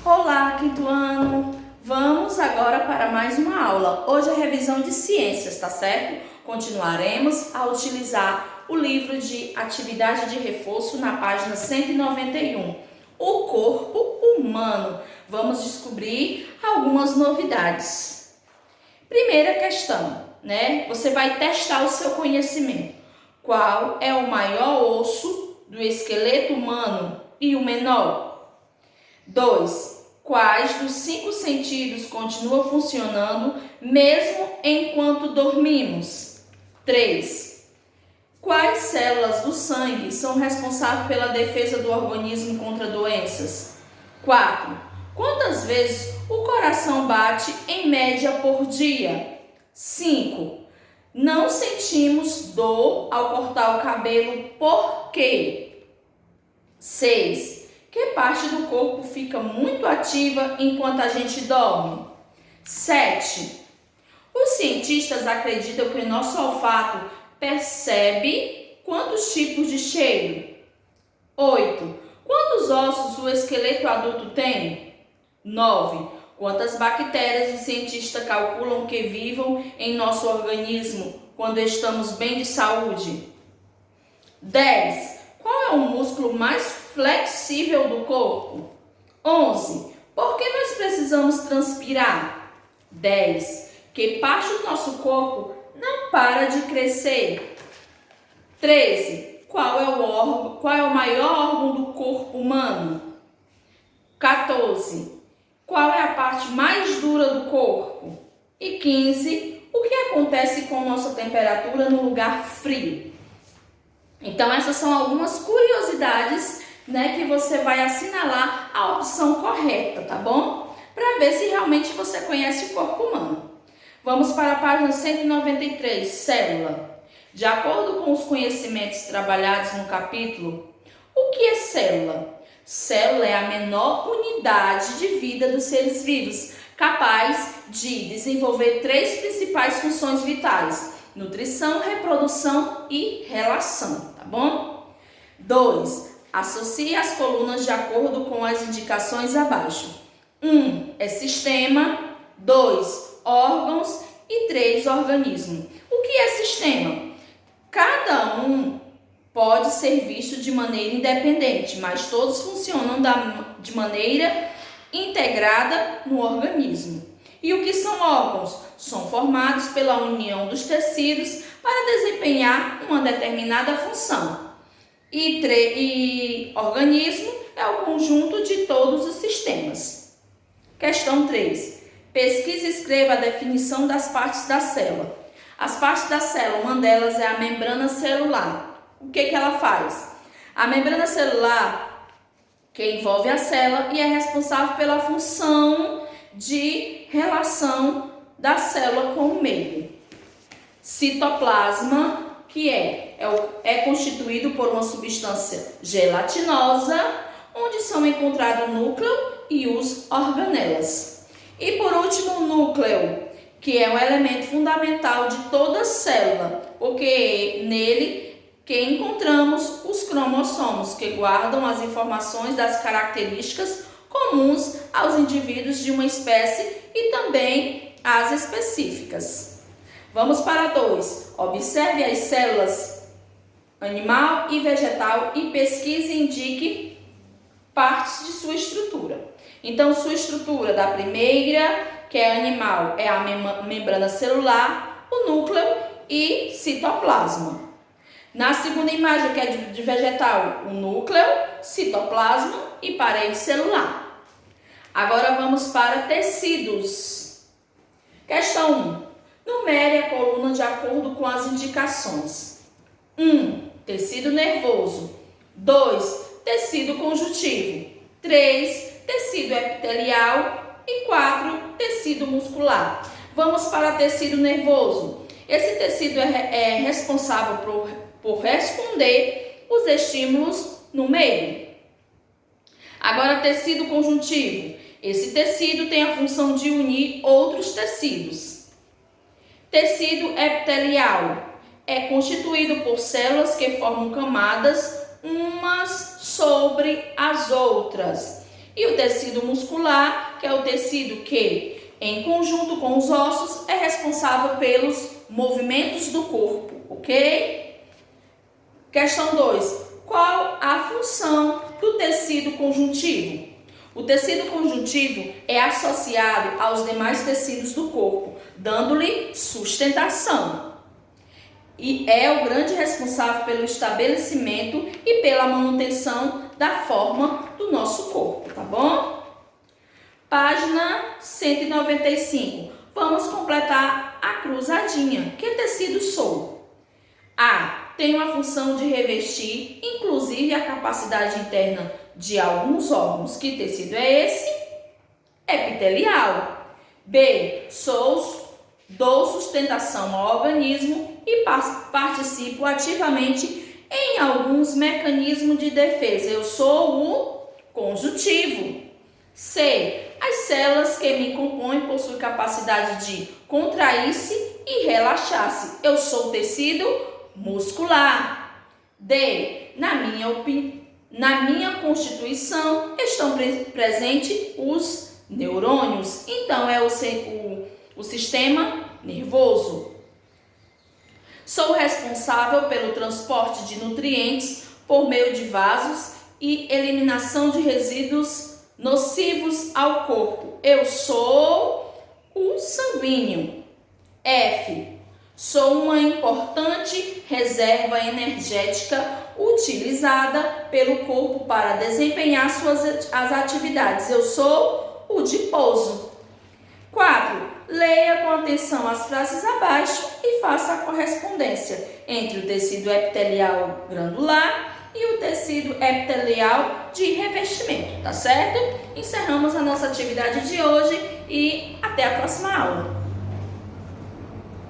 Olá, quinto ano! Vamos agora para mais uma aula. Hoje é revisão de ciências, tá certo? Continuaremos a utilizar o livro de atividade de reforço na página 191. O corpo humano. Vamos descobrir algumas novidades. Primeira questão, né? Você vai testar o seu conhecimento. Qual é o maior osso do esqueleto humano e o menor? 2. Quais dos 5 sentidos continuam funcionando mesmo enquanto dormimos? 3. Quais células do sangue são responsáveis pela defesa do organismo contra doenças? 4. Quantas vezes o coração bate em média por dia? 5. Não sentimos dor ao cortar o cabelo por quê? 6. Que parte do corpo fica muito ativa enquanto a gente dorme? 7. Os cientistas acreditam que o nosso olfato percebe quantos tipos de cheiro? 8. Quantos ossos o esqueleto adulto tem? 9. Quantas bactérias os cientistas calculam que vivam em nosso organismo quando estamos bem de saúde? 10. Qual é o músculo mais flexível do corpo? 11. Por que nós precisamos transpirar? 10. Que parte do nosso corpo não para de crescer? 13. Qual é o maior órgão do corpo humano? 14. Qual é a parte mais dura do corpo? E 15. O que acontece com nossa temperatura no lugar frio? Então, essas são algumas curiosidades, né, que você vai assinalar a opção correta, tá bom? Para ver se realmente você conhece o corpo humano. Vamos para a página 193, célula. De acordo com os conhecimentos trabalhados no capítulo, o que é célula? Célula é a menor unidade de vida dos seres vivos, capaz de desenvolver 3 principais funções vitais: nutrição, reprodução e relação, tá bom? 2. Associe as colunas de acordo com as indicações abaixo. 1. É sistema. 2. Órgãos. E 3. Organismo. O que é sistema? Cada um pode ser visto de maneira independente, mas todos funcionam de maneira integrada no organismo. E o que são órgãos? São formados pela união dos tecidos para desempenhar uma determinada função. E organismo é o conjunto de todos os sistemas. Questão 3. Pesquise e escreva a definição das partes da célula. As partes da célula, uma delas é a membrana celular. O que ela faz? A membrana celular, que envolve a célula e é responsável pela função de relação da célula com o meio. Citoplasma, que é constituído por uma substância gelatinosa, onde são encontrados o núcleo e os organelas. E por último, o núcleo, que é um elemento fundamental de toda célula, porque nele que encontramos os cromossomos, que guardam as informações das características comuns aos indivíduos de uma espécie e também as específicas. Vamos para 2. Observe as células animal e vegetal e pesquise e indique partes de sua estrutura. Então, sua estrutura da primeira, que é animal, é a membrana celular, o núcleo e citoplasma. Na segunda imagem, que é de vegetal, o núcleo, citoplasma e parede celular. Agora vamos para tecidos. Questão 1. Numere a coluna de acordo com as indicações. 1. Tecido nervoso. 2. Tecido conjuntivo. 3. Tecido epitelial. E 4. Tecido muscular. Vamos para tecido nervoso. Esse tecido é responsável por responder os estímulos no meio. Agora, tecido conjuntivo. Esse tecido tem a função de unir outros tecidos. Tecido epitelial é constituído por células que formam camadas umas sobre as outras. E o tecido muscular, que é o tecido que, em conjunto com os ossos, é responsável pelos movimentos do corpo, ok? Questão 2. Qual a função do tecido conjuntivo? O tecido conjuntivo é associado aos demais tecidos do corpo, dando-lhe sustentação. E é o grande responsável pelo estabelecimento e pela manutenção da forma do nosso corpo, tá bom? Página 195. Vamos completar a cruzadinha. Que tecido sou? A. Tem uma função de revestir, inclusive a capacidade interna de alguns órgãos. Que tecido é esse? Epitelial. B. Dou sustentação ao organismo e participo ativamente em alguns mecanismos de defesa. Eu sou o conjuntivo. C. As células que me compõem possuem capacidade de contrair-se e relaxar-se. Eu sou o tecido muscular. D. Na minha constituição estão presentes os neurônios. Então, é o sistema nervoso. Sou responsável pelo transporte de nutrientes por meio de vasos e eliminação de resíduos nocivos ao corpo. Eu sou o sanguíneo. F. Sou uma importante reserva energética utilizada pelo corpo para desempenhar as atividades. Eu sou o adiposo. 4. Leia com atenção as frases abaixo e faça a correspondência entre o tecido epitelial granular e o tecido epitelial de revestimento, tá certo? Encerramos a nossa atividade de hoje e até a próxima aula.